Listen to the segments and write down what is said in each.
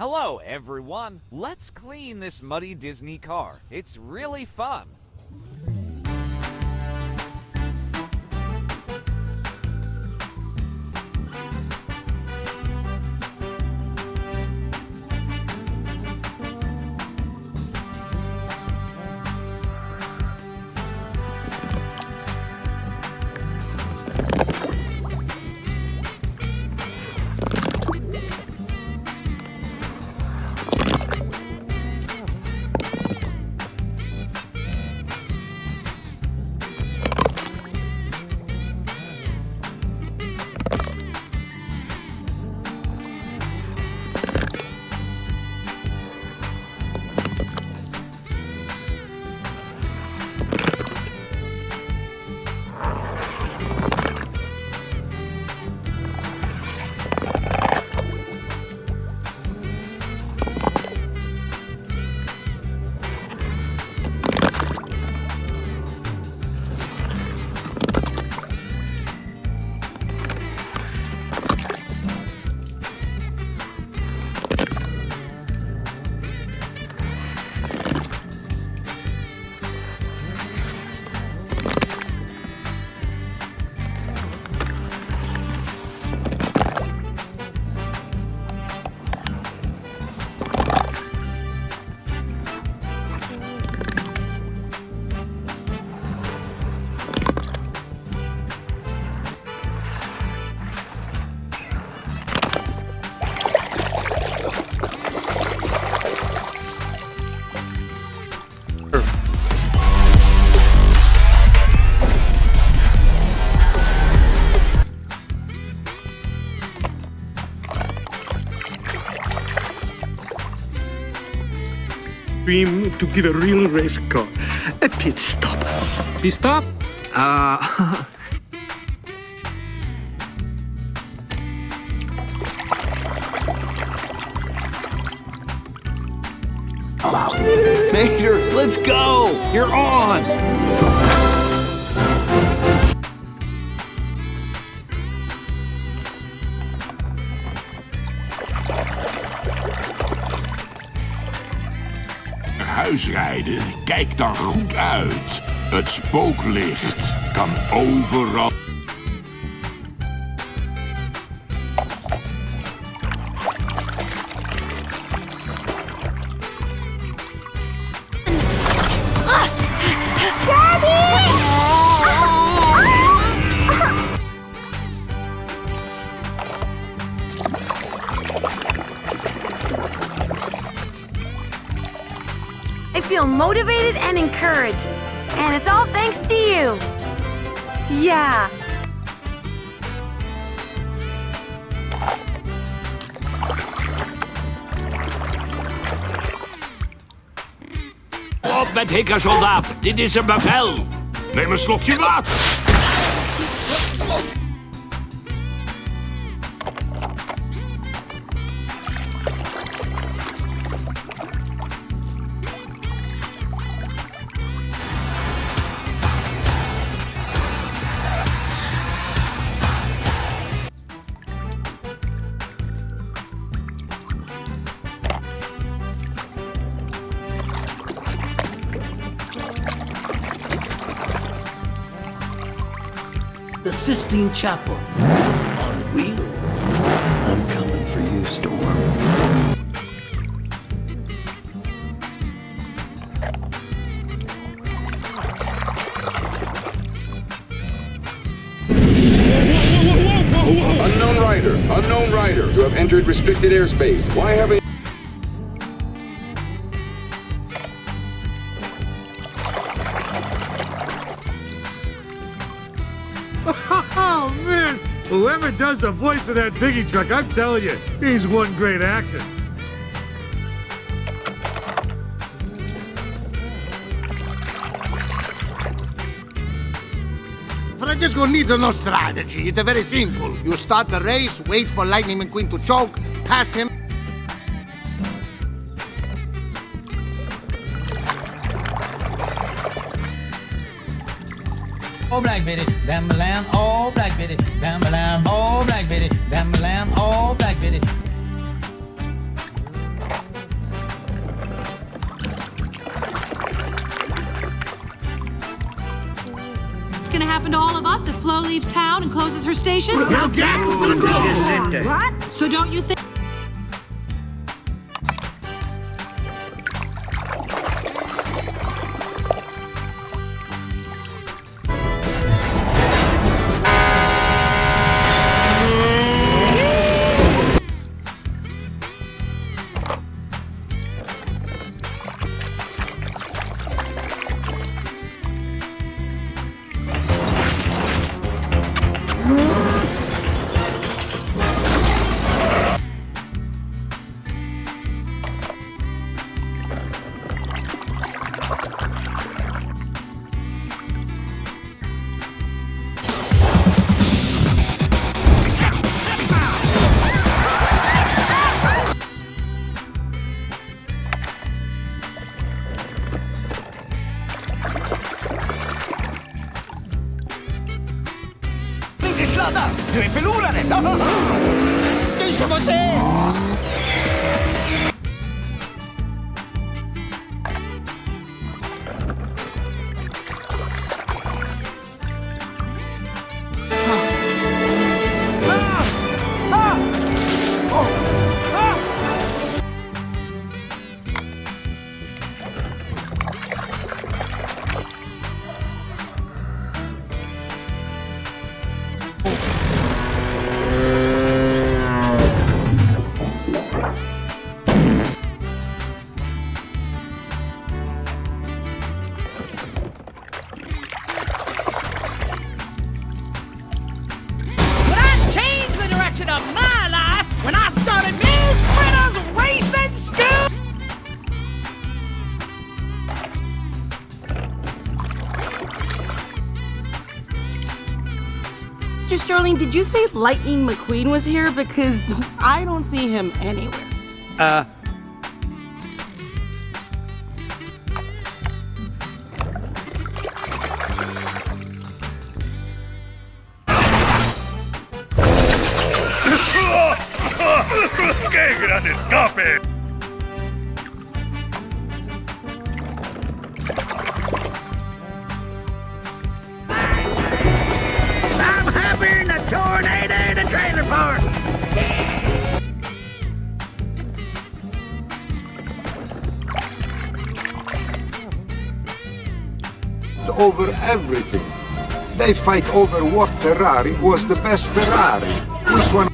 Hello, everyone. Let's clean this muddy Disney car. It's really fun. Dream to get a real race car. A pit stop. Pit stop? Mater, let's go! You're on! Huisrijden, kijk dan goed uit. Het spooklicht kan overal... I feel motivated and encouraged. And it's all thanks to you. Yeah. Op met hikken, soldaat. Dit is een bevel. Neem een slokje water. The Sistine Chapel on wheels. I'm coming for you, Storm. Unknown rider, you have entered restricted airspace. Why haven't... Oh, man! Whoever does the voice of that piggy truck, I'm telling you, he's one great actor. Francesco needs no strategy. It's very simple. You start the race, wait for Lightning McQueen to choke, pass him. Oh, black bitty, bam-a-lam, oh, black bitty, bam-a-lam, oh, black bitty, bam-a-lam, oh, black bitty. gonna happen to all of us if Flo leaves town and closes her station? What? So don't you think... Du är förloraren! Du ska få se! Of my life when I started Miss Fritter's racing school. Mr. Sterling, did you say Lightning McQueen was here? Because I don't see him anywhere. ¡Qué gran escape! I'm having a tornado in a trailer park! Over everything. They fight over what Ferrari was the best Ferrari. Which one?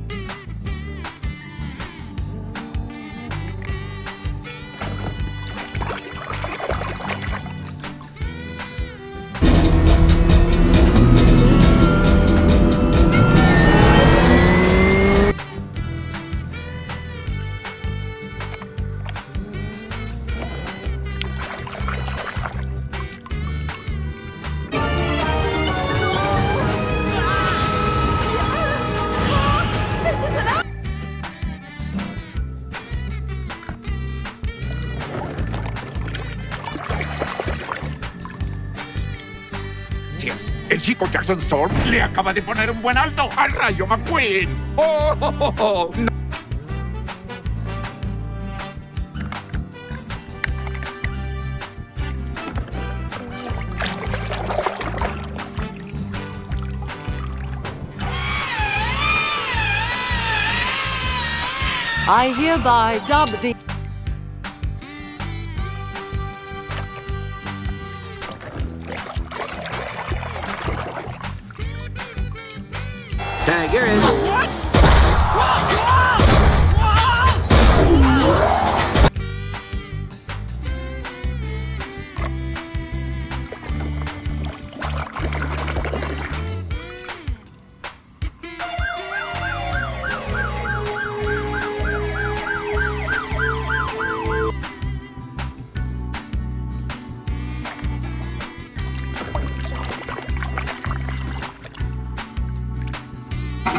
El chico Jackson Storm le acaba de poner un buen alto al Rayo McQueen. ¡Oh, oh, oh, oh! No. I hereby dub the... Tiger is... What?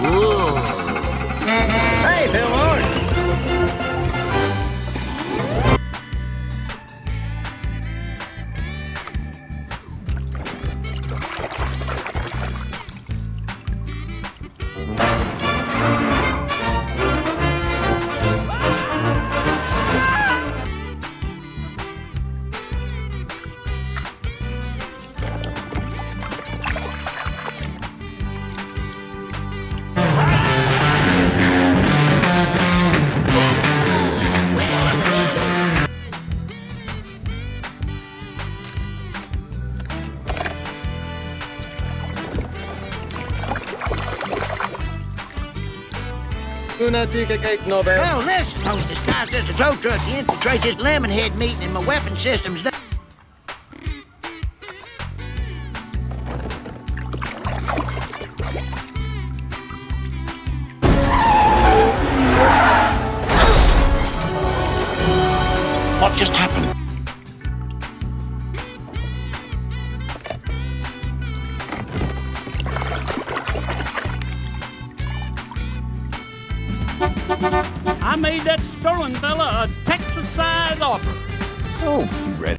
Whoa. lunatic kahit novel. Well, listen, I was disguised as a tow truck to infiltrate this Lemonhead meeting, and my weapon system's done. What just happened? I made that stolen fella a Texas-size offer. So, you ready?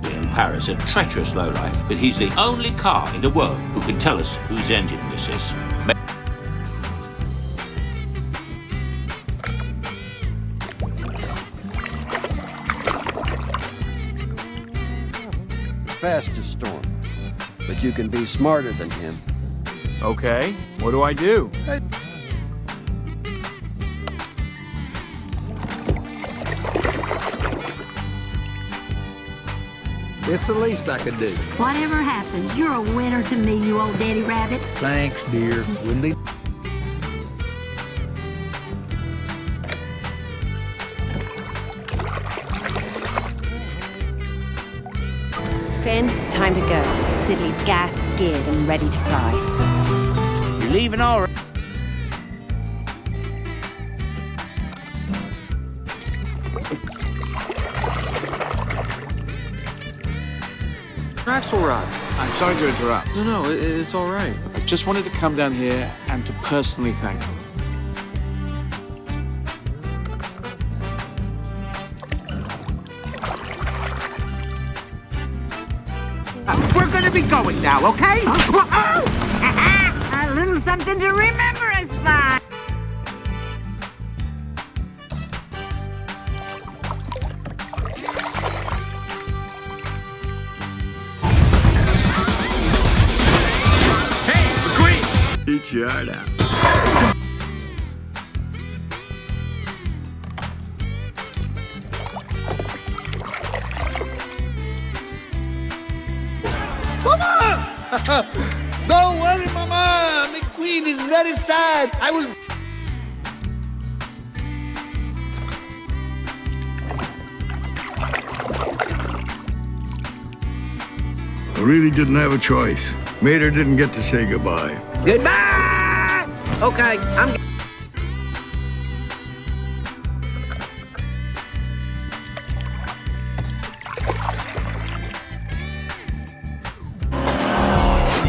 In Paris, a treacherous lowlife, but he's the only car in the world who can tell us whose engine this is. Fast as Storm, but you can be smarter than him. Okay, what do I do? It's the least I could do. Whatever happens, you're a winner to me, you old daddy rabbit. Thanks, dear. Wouldn't he? Finn, time to go. Sidley's gassed, geared, and ready to fly. You're leaving all right. Axelrod. I'm sorry to interrupt. No, it's all right. I just wanted to come down here and to personally thank you. We're gonna be going now, okay? A little something to remember us by. Hey, McQueen! Eat your heart out. Don't worry, Mama. McQueen is very sad. I will. I really didn't have a choice. Mater didn't get to say goodbye. Goodbye. Okay, I'm.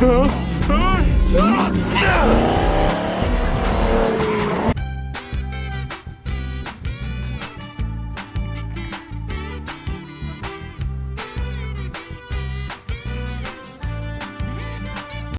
Huh?